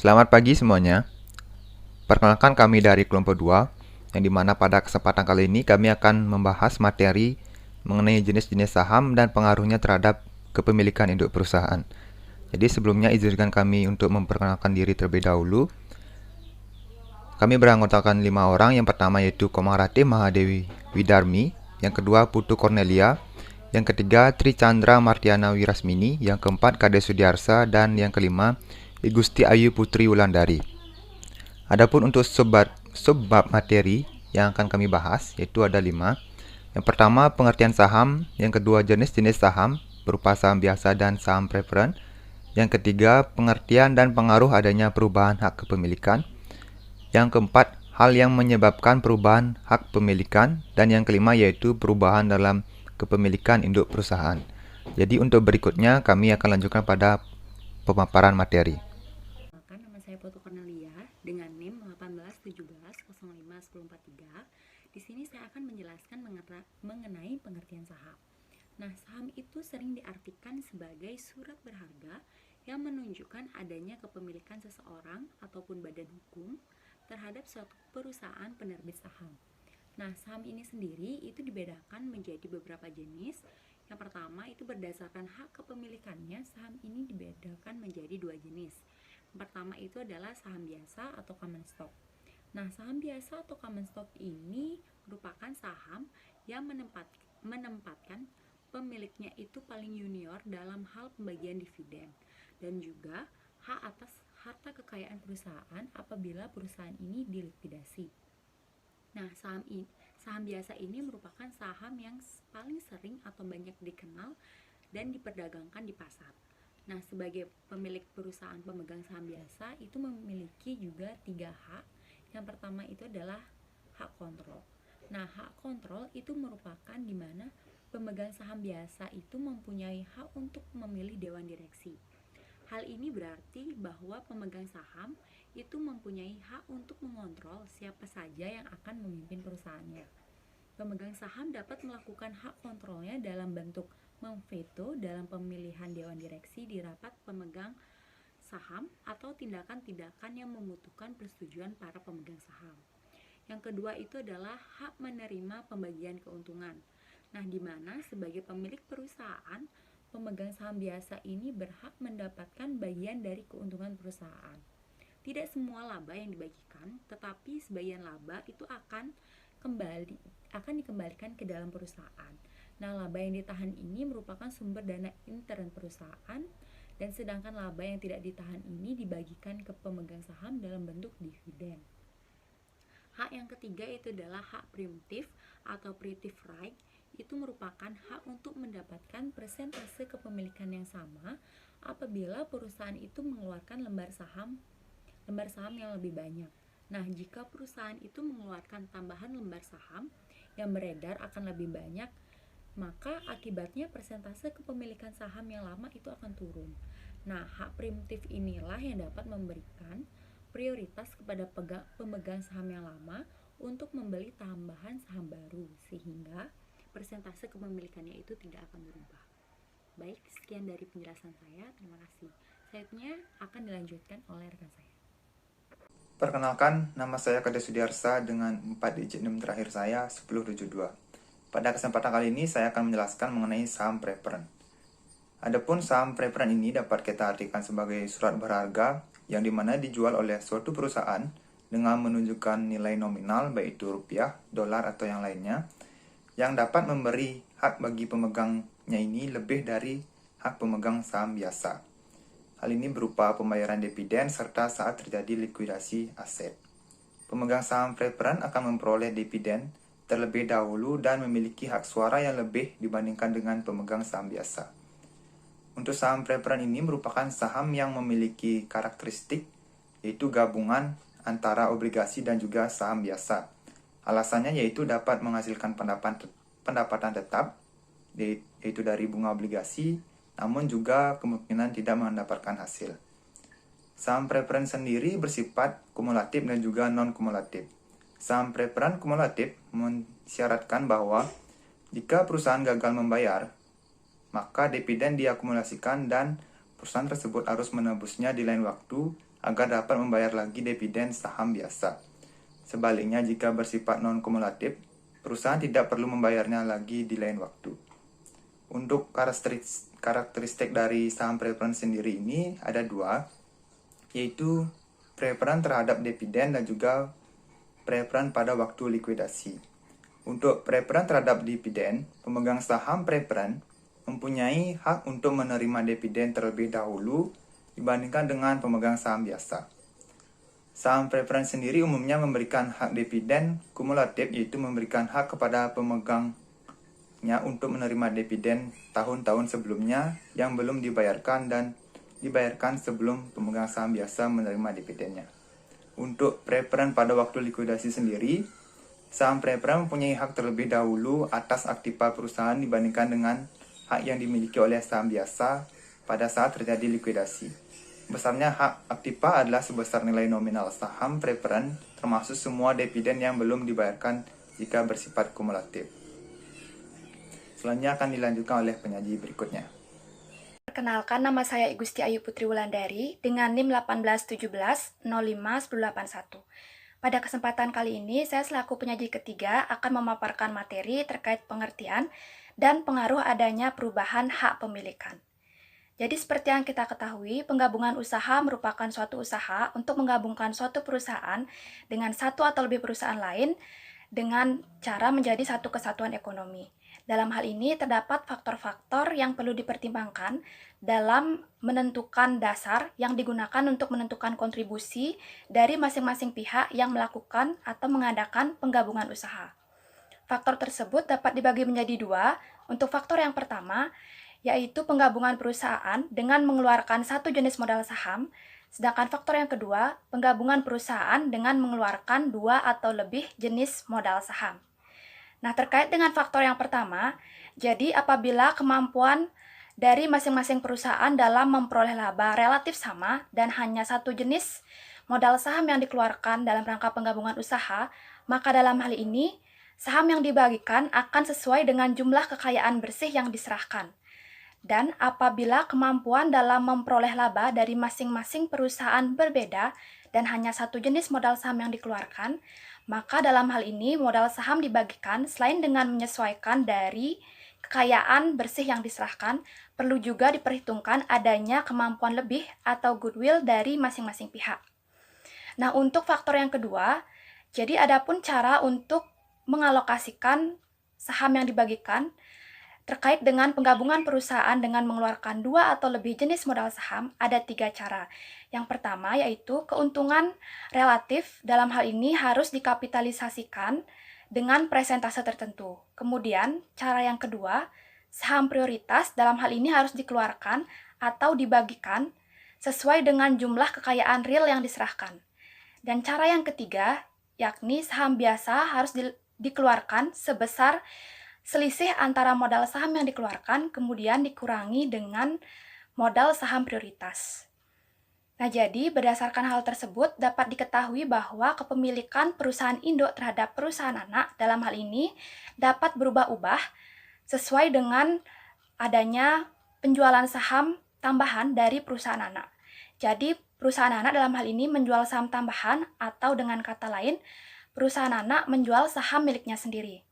Selamat pagi semuanya. Perkenalkan kami dari kelompok 2, yang dimana pada kesempatan kali ini kami akan membahas materi mengenai jenis-jenis saham dan pengaruhnya terhadap kepemilikan induk perusahaan. Jadi sebelumnya izinkan kami untuk memperkenalkan diri terlebih dahulu. Kami beranggotakan 5 orang. Yang pertama yaitu Komarati Mahadewi Widarmi, yang kedua Putu Cornelia, yang ketiga Tri Chandra Martiana Wirasmini, yang keempat Kade Sudiarsa, dan yang kelima Igusti Ayu Putri Wulandari. Adapun untuk subbab materi yang akan kami bahas yaitu ada 5. Yang pertama pengertian saham, yang kedua jenis-jenis saham berupa saham biasa dan saham preferen, yang ketiga pengertian dan pengaruh adanya perubahan hak kepemilikan, yang keempat hal yang menyebabkan perubahan hak pemilikan, dan yang kelima yaitu perubahan dalam kepemilikan induk perusahaan. Jadi untuk berikutnya kami akan lanjutkan pada pemaparan materi. Nama saya Putu Cornelia dengan NIM 1817051043. Di sini saya akan menjelaskan mengenai pengertian saham. Nah, saham itu sering diartikan sebagai surat berharga yang menunjukkan adanya kepemilikan seseorang ataupun badan hukum terhadap suatu perusahaan penerbit saham. Nah, saham ini sendiri itu dibedakan menjadi beberapa jenis. Yang pertama itu berdasarkan hak kepemilikannya, saham ini dibedakan menjadi 2 jenis. Yang pertama itu adalah saham biasa atau common stock. Nah, saham biasa atau common stock ini merupakan saham yang menempatkan pemiliknya itu paling junior dalam hal pembagian dividen dan juga hak atas harta kekayaan perusahaan apabila perusahaan ini dilikuidasi. Nah, saham biasa ini merupakan saham yang paling sering atau banyak dikenal dan diperdagangkan di pasar. Nah, sebagai pemilik perusahaan pemegang saham biasa itu memiliki juga 3 hak. Yang pertama itu adalah hak kontrol. Nah, hak kontrol itu merupakan di mana pemegang saham biasa itu mempunyai hak untuk memilih dewan direksi. Hal ini berarti bahwa pemegang saham itu mempunyai hak untuk mengontrol siapa saja yang akan memimpin perusahaannya. Pemegang saham dapat melakukan hak kontrolnya dalam bentuk memveto dalam pemilihan dewan direksi di rapat pemegang saham atau tindakan-tindakan yang membutuhkan persetujuan para pemegang saham. Yang kedua itu adalah hak menerima pembagian keuntungan. Nah, di mana sebagai pemilik perusahaan, pemegang saham biasa ini berhak mendapatkan bagian dari keuntungan perusahaan. Tidak semua laba yang dibagikan, tetapi sebagian laba itu akan dikembalikan ke dalam perusahaan. Nah, laba yang ditahan ini merupakan sumber dana intern perusahaan, dan sedangkan laba yang tidak ditahan ini dibagikan ke pemegang saham dalam bentuk dividen. Hak yang ketiga itu adalah hak preemptif atau preemptive right. Itu merupakan hak untuk mendapatkan persentase kepemilikan yang sama apabila perusahaan itu mengeluarkan lembar saham yang lebih banyak. Nah, jika perusahaan itu mengeluarkan tambahan lembar saham yang beredar akan lebih banyak, maka akibatnya persentase kepemilikan saham yang lama itu akan turun. Nah, hak preemptif inilah yang dapat memberikan prioritas kepada pemegang saham yang lama untuk membeli tambahan saham baru, sehingga persentase kepemilikannya itu tidak akan berubah. Baik, sekian dari penjelasan saya. Terima kasih. Selanjutnya akan dilanjutkan oleh rekan saya. Perkenalkan, nama saya Kade Sudiarsa dengan 4 digit NIM terakhir saya 1072. Pada kesempatan kali ini saya akan menjelaskan mengenai saham preferen. Adapun saham preferen ini dapat kita artikan sebagai surat berharga yang dimana dijual oleh suatu perusahaan dengan menunjukkan nilai nominal baik itu rupiah, dolar atau yang lainnya, yang dapat memberi hak bagi pemegangnya ini lebih dari hak pemegang saham biasa. Hal ini berupa pembayaran dividen serta saat terjadi likuidasi aset. Pemegang saham preferen akan memperoleh dividen terlebih dahulu dan memiliki hak suara yang lebih dibandingkan dengan pemegang saham biasa. Untuk saham preferen ini merupakan saham yang memiliki karakteristik yaitu gabungan antara obligasi dan juga saham biasa. Alasannya yaitu dapat menghasilkan pendapatan tetap yaitu dari bunga obligasi, namun juga kemungkinan tidak mendapatkan hasil. Saham preferen sendiri bersifat kumulatif dan juga non-kumulatif. Saham preferen kumulatif mensyaratkan bahwa jika perusahaan gagal membayar, maka dividen diakumulasikan dan perusahaan tersebut harus menebusnya di lain waktu agar dapat membayar lagi dividen saham biasa. Sebaliknya, jika bersifat non-kumulatif, perusahaan tidak perlu membayarnya lagi di lain waktu. Untuk karakteristik dari saham preference sendiri ini ada dua, yaitu preference terhadap dividen dan juga preference pada waktu likuidasi. Untuk preference terhadap dividen, pemegang saham preference mempunyai hak untuk menerima dividen terlebih dahulu dibandingkan dengan pemegang saham biasa. Saham preference sendiri umumnya memberikan hak dividen kumulatif, yaitu memberikan hak kepada pemegangnya untuk menerima dividen tahun-tahun sebelumnya yang belum dibayarkan dan dibayarkan sebelum pemegang saham biasa menerima dividennya. Untuk preference pada waktu likuidasi sendiri, saham preference mempunyai hak terlebih dahulu atas aktiva perusahaan dibandingkan dengan hak yang dimiliki oleh saham biasa pada saat terjadi likuidasi. Besarnya hak aktiva adalah sebesar nilai nominal saham preference, termasuk semua dividen yang belum dibayarkan jika bersifat kumulatif. Selanjutnya akan dilanjutkan oleh penyaji berikutnya. Perkenalkan, nama saya Igusti Ayu Putri Wulandari dengan NIM 1817051081. Pada kesempatan kali ini, saya selaku penyaji ketiga akan memaparkan materi terkait pengertian dan pengaruh adanya perubahan hak pemilikan. Jadi seperti yang kita ketahui, penggabungan usaha merupakan suatu usaha untuk menggabungkan suatu perusahaan dengan satu atau lebih perusahaan lain dengan cara menjadi satu kesatuan ekonomi. Dalam hal ini terdapat faktor-faktor yang perlu dipertimbangkan dalam menentukan dasar yang digunakan untuk menentukan kontribusi dari masing-masing pihak yang melakukan atau mengadakan penggabungan usaha. Faktor tersebut dapat dibagi menjadi dua. Untuk faktor yang pertama, yaitu penggabungan perusahaan dengan mengeluarkan satu jenis modal saham, sedangkan faktor yang kedua, penggabungan perusahaan dengan mengeluarkan dua atau lebih jenis modal saham. Nah, terkait dengan faktor yang pertama, jadi apabila kemampuan dari masing-masing perusahaan dalam memperoleh laba relatif sama dan hanya satu jenis modal saham yang dikeluarkan dalam rangka penggabungan usaha, maka dalam hal ini, saham yang dibagikan akan sesuai dengan jumlah kekayaan bersih yang diserahkan. Dan apabila kemampuan dalam memperoleh laba dari masing-masing perusahaan berbeda dan hanya satu jenis modal saham yang dikeluarkan, maka dalam hal ini modal saham dibagikan selain dengan menyesuaikan dari kekayaan bersih yang diserahkan, perlu juga diperhitungkan adanya kemampuan lebih atau goodwill dari masing-masing pihak. Nah, untuk faktor yang kedua, jadi adapun cara untuk mengalokasikan saham yang dibagikan. Terkait dengan penggabungan perusahaan dengan mengeluarkan dua atau lebih jenis modal saham, ada tiga cara. Yang pertama yaitu keuntungan relatif, dalam hal ini harus dikapitalisasikan dengan persentase tertentu. Kemudian, cara yang kedua, saham prioritas, dalam hal ini harus dikeluarkan atau dibagikan sesuai dengan jumlah kekayaan real yang diserahkan. Dan cara yang ketiga, yakni saham biasa harus dikeluarkan sebesar selisih antara modal saham yang dikeluarkan kemudian dikurangi dengan modal saham prioritas. Nah, jadi berdasarkan hal tersebut dapat diketahui bahwa kepemilikan perusahaan induk terhadap perusahaan anak dalam hal ini dapat berubah-ubah sesuai dengan adanya penjualan saham tambahan dari perusahaan anak. Jadi, perusahaan anak dalam hal ini menjual saham tambahan atau dengan kata lain, perusahaan anak menjual saham miliknya sendiri.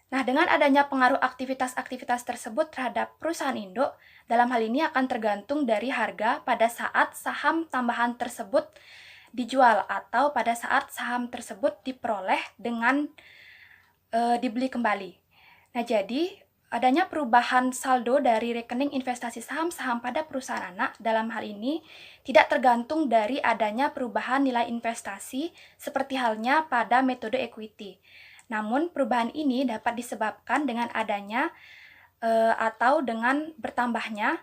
Nah, dengan adanya pengaruh aktivitas-aktivitas tersebut terhadap perusahaan induk, dalam hal ini akan tergantung dari harga pada saat saham tambahan tersebut dijual atau pada saat saham tersebut diperoleh dengan dibeli kembali. Nah, jadi adanya perubahan saldo dari rekening investasi saham-saham pada perusahaan anak dalam hal ini tidak tergantung dari adanya perubahan nilai investasi seperti halnya pada metode equity. Namun, perubahan ini dapat disebabkan dengan adanya atau dengan bertambahnya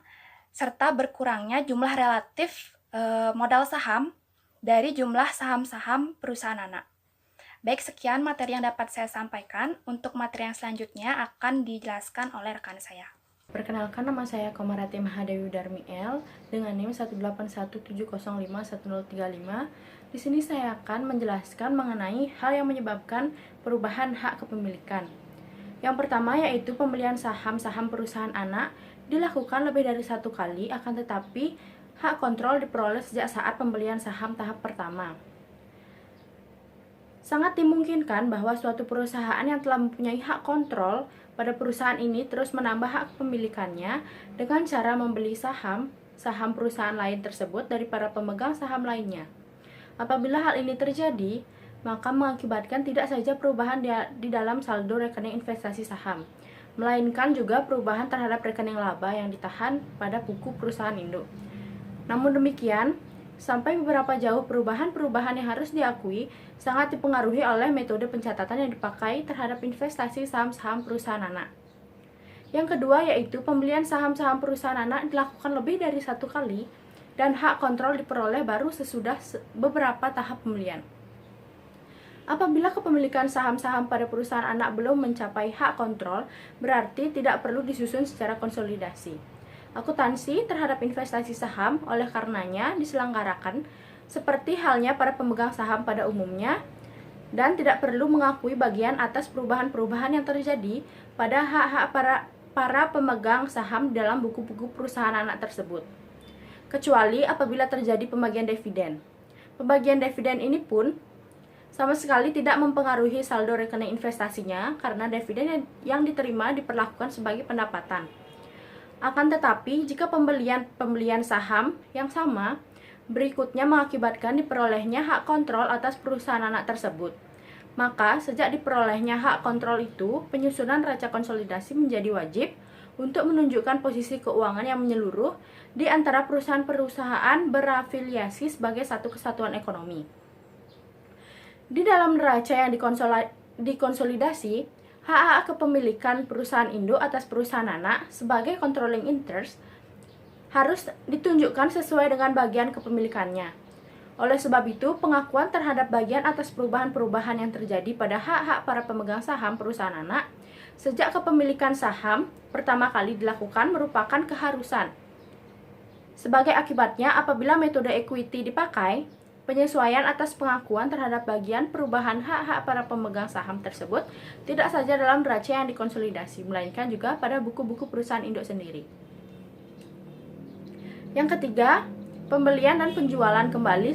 serta berkurangnya jumlah relatif modal saham dari jumlah saham-saham perusahaan anak. Baik, sekian materi yang dapat saya sampaikan. Untuk materi yang selanjutnya akan dijelaskan oleh rekan saya. Perkenalkan, nama saya Komarati Mahadewi Darmiel dengan NIM 181705135. Di sini saya akan menjelaskan mengenai hal yang menyebabkan perubahan hak kepemilikan. Yang pertama yaitu pembelian saham-saham perusahaan anak dilakukan lebih dari satu kali, akan tetapi hak kontrol diperoleh sejak saat pembelian saham tahap pertama. Sangat dimungkinkan bahwa suatu perusahaan yang telah mempunyai hak kontrol pada perusahaan ini terus menambah hak kepemilikannya dengan cara membeli saham perusahaan lain tersebut dari para pemegang saham lainnya. Apabila hal ini terjadi, maka mengakibatkan tidak saja perubahan di dalam saldo rekening investasi saham, melainkan juga perubahan terhadap rekening laba yang ditahan pada buku perusahaan induk. Namun demikian, sampai beberapa jauh perubahan-perubahan yang harus diakui sangat dipengaruhi oleh metode pencatatan yang dipakai terhadap investasi saham-saham perusahaan anak. Yang kedua yaitu pembelian saham-saham perusahaan anak dilakukan lebih dari satu kali dan hak kontrol diperoleh baru sesudah beberapa tahap pembelian. Apabila kepemilikan saham-saham pada perusahaan anak belum mencapai hak kontrol, berarti tidak perlu disusun secara konsolidasi. Akuntansi terhadap investasi saham oleh karenanya diselenggarakan seperti halnya para pemegang saham pada umumnya dan tidak perlu mengakui bagian atas perubahan-perubahan yang terjadi pada hak-hak para pemegang saham dalam buku-buku perusahaan anak tersebut, kecuali apabila terjadi pembagian dividen. Pembagian dividen ini pun sama sekali tidak mempengaruhi saldo rekening investasinya karena dividen yang diterima diperlakukan sebagai pendapatan. Akan tetapi, jika pembelian saham yang sama berikutnya mengakibatkan diperolehnya hak kontrol atas perusahaan anak tersebut, maka sejak diperolehnya hak kontrol itu, penyusunan neraca konsolidasi menjadi wajib untuk menunjukkan posisi keuangan yang menyeluruh di antara perusahaan-perusahaan berafiliasi sebagai satu kesatuan ekonomi. Di dalam neraca yang dikonsolidasi, hak-hak kepemilikan perusahaan induk atas perusahaan anak sebagai controlling interest harus ditunjukkan sesuai dengan bagian kepemilikannya. Oleh sebab itu, pengakuan terhadap bagian atas perubahan-perubahan yang terjadi pada hak-hak para pemegang saham perusahaan anak sejak kepemilikan saham pertama kali dilakukan merupakan keharusan. Sebagai akibatnya, apabila metode equity dipakai, penyesuaian atas pengakuan terhadap bagian perubahan hak-hak para pemegang saham tersebut tidak saja dalam neraca yang dikonsolidasi, melainkan juga pada buku-buku perusahaan induk sendiri. Yang ketiga, pembelian dan penjualan kembali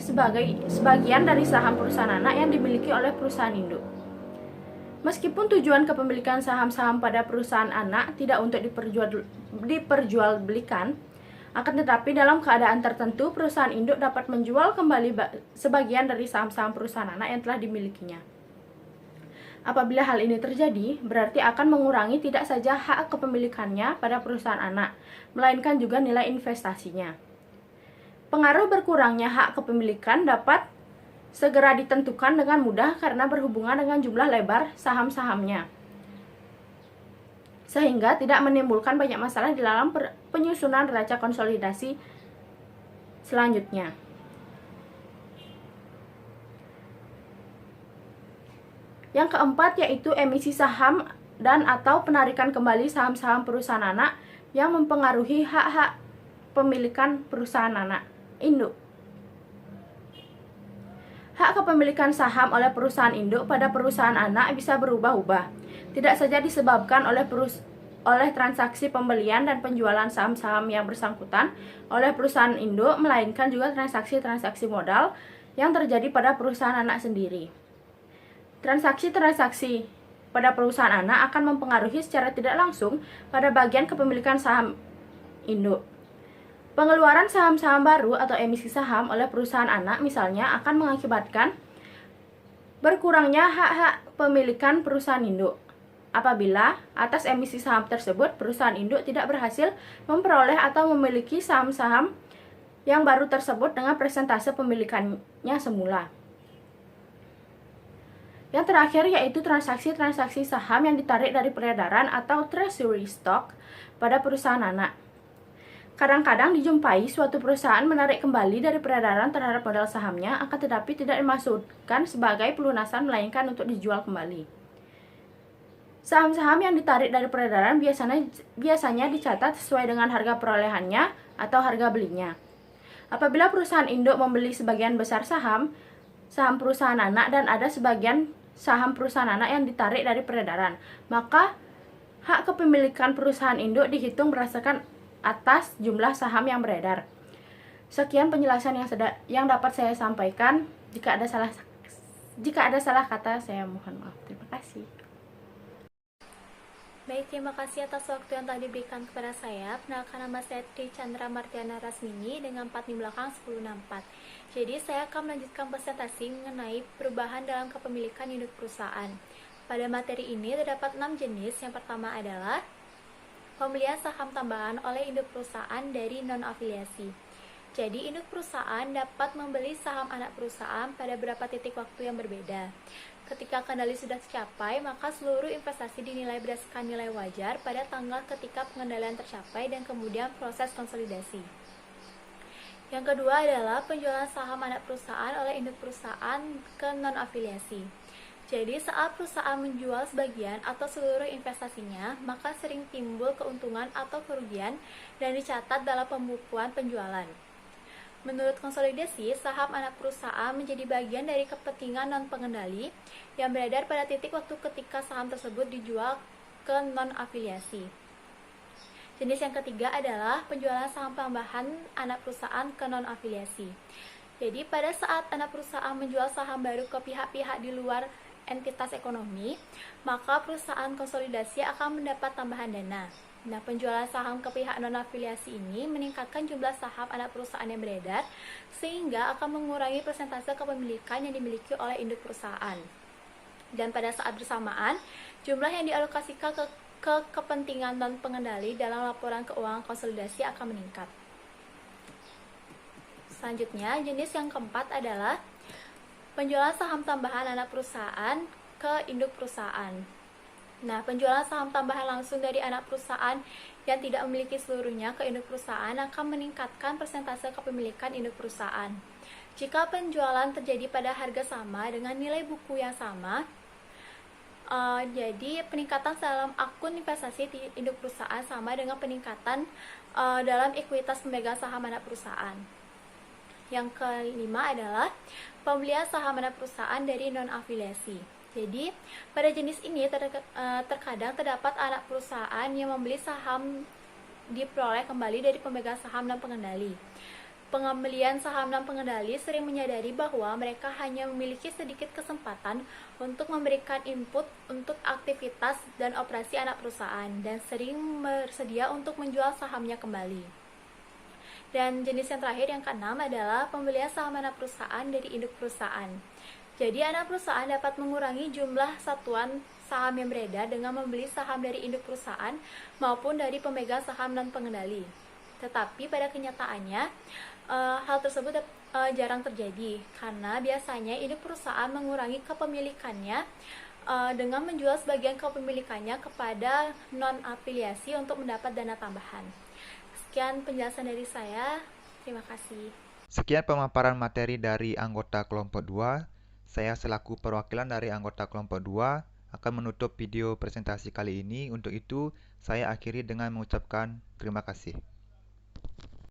sebagian dari saham perusahaan anak yang dimiliki oleh perusahaan induk. Meskipun tujuan kepemilikan saham-saham pada perusahaan anak tidak untuk diperjualbelikan, akan tetapi dalam keadaan tertentu perusahaan induk dapat menjual kembali sebagian dari saham-saham perusahaan anak yang telah dimilikinya. Apabila hal ini terjadi, berarti akan mengurangi tidak saja hak kepemilikannya pada perusahaan anak, melainkan juga nilai investasinya. Pengaruh berkurangnya hak kepemilikan dapat segera ditentukan dengan mudah karena berhubungan dengan jumlah lebar saham-sahamnya, sehingga tidak menimbulkan banyak masalah di dalam penyusunan neraca konsolidasi selanjutnya. Yang keempat yaitu emisi saham dan atau penarikan kembali saham-saham perusahaan anak yang mempengaruhi hak-hak pemilikan perusahaan anak induk. Hak kepemilikan saham oleh perusahaan induk pada perusahaan anak bisa berubah-ubah, tidak saja disebabkan oleh transaksi pembelian dan penjualan saham-saham yang bersangkutan oleh perusahaan induk, melainkan juga transaksi-transaksi modal yang terjadi pada perusahaan anak sendiri. Transaksi-transaksi pada perusahaan anak akan mempengaruhi secara tidak langsung pada bagian kepemilikan saham induk. Pengeluaran saham-saham baru atau emisi saham oleh perusahaan anak misalnya akan mengakibatkan berkurangnya hak-hak pemilikan perusahaan induk. Apabila atas emisi saham tersebut perusahaan induk tidak berhasil memperoleh atau memiliki saham-saham yang baru tersebut dengan persentase pemilikannya semula. Yang terakhir yaitu transaksi-transaksi saham yang ditarik dari peredaran atau treasury stock pada perusahaan anak. Kadang-kadang dijumpai suatu perusahaan menarik kembali dari peredaran terhadap modal sahamnya, akan tetapi tidak dimaksudkan sebagai pelunasan melainkan untuk dijual kembali. Saham-saham yang ditarik dari peredaran biasanya dicatat sesuai dengan harga perolehannya atau harga belinya. Apabila perusahaan induk membeli sebagian besar saham perusahaan anak dan ada sebagian saham perusahaan anak yang ditarik dari peredaran, maka hak kepemilikan perusahaan induk dihitung berdasarkan atas jumlah saham yang beredar. Sekian penjelasan yang dapat saya sampaikan. Jika ada salah kata, saya mohon maaf. Terima kasih. Baik, terima kasih atas waktu yang telah diberikan kepada saya. Perkenalkan, nama saya Tri Chandra Martiana Rasmini dengan 4 di belakang 1064. Jadi saya akan melanjutkan presentasi mengenai perubahan dalam kepemilikan unit perusahaan. Pada materi ini terdapat 6 jenis. Yang pertama adalah pembelian saham tambahan oleh induk perusahaan dari non-afiliasi. Jadi, induk perusahaan dapat membeli saham anak perusahaan pada beberapa titik waktu yang berbeda. Ketika kendali sudah tercapai, maka seluruh investasi dinilai berdasarkan nilai wajar pada tanggal ketika pengendalian tercapai dan kemudian proses konsolidasi. Yang kedua adalah penjualan saham anak perusahaan oleh induk perusahaan ke non-afiliasi. Jadi, saat perusahaan menjual sebagian atau seluruh investasinya, maka sering timbul keuntungan atau kerugian dan dicatat dalam pembukuan penjualan. Menurut konsolidasi, saham anak perusahaan menjadi bagian dari kepentingan non-pengendali yang beredar pada titik waktu ketika saham tersebut dijual ke non-afiliasi. Jenis yang ketiga adalah penjualan saham tambahan anak perusahaan ke non-afiliasi. Jadi, pada saat anak perusahaan menjual saham baru ke pihak-pihak di luar entitas ekonomi, maka perusahaan konsolidasi akan mendapat tambahan dana. Nah, penjualan saham ke pihak non-afiliasi ini meningkatkan jumlah saham anak perusahaan yang beredar, sehingga akan mengurangi persentase kepemilikan yang dimiliki oleh induk perusahaan. Dan pada saat bersamaan, jumlah yang dialokasikan ke kepentingan non-pengendali dalam laporan keuangan konsolidasi akan meningkat. Selanjutnya, jenis yang keempat adalah penjualan saham tambahan anak perusahaan ke induk perusahaan. Nah, penjualan saham tambahan langsung dari anak perusahaan yang tidak memiliki seluruhnya ke induk perusahaan akan meningkatkan persentase kepemilikan induk perusahaan. Jika penjualan terjadi pada harga sama dengan nilai buku yang sama, jadi peningkatan dalam akun investasi di induk perusahaan sama dengan peningkatan dalam ekuitas pemegang saham anak perusahaan. Yang kelima adalah pembelian saham anak perusahaan dari non-afiliasi. Jadi, pada jenis ini terkadang terdapat anak perusahaan yang membeli saham diperoleh kembali dari pemegang saham dan pengendali. Pengembalian saham dan pengendali sering menyadari bahwa mereka hanya memiliki sedikit kesempatan untuk memberikan input untuk aktivitas dan operasi anak perusahaan dan sering bersedia untuk menjual sahamnya kembali. Dan jenis yang terakhir, yang keenam, adalah pembelian saham anak perusahaan dari induk perusahaan. Jadi, anak perusahaan dapat mengurangi jumlah satuan saham yang beredar dengan membeli saham dari induk perusahaan maupun dari pemegang saham dan pengendali. Tetapi pada kenyataannya, hal tersebut jarang terjadi karena biasanya induk perusahaan mengurangi kepemilikannya dengan menjual sebagian kepemilikannya kepada non-afiliasi untuk mendapat dana tambahan. Sekian penjelasan dari saya. Terima kasih. Sekian pemaparan materi dari anggota kelompok 2. Saya selaku perwakilan dari anggota kelompok 2 akan menutup video presentasi kali ini. Untuk itu, saya akhiri dengan mengucapkan terima kasih.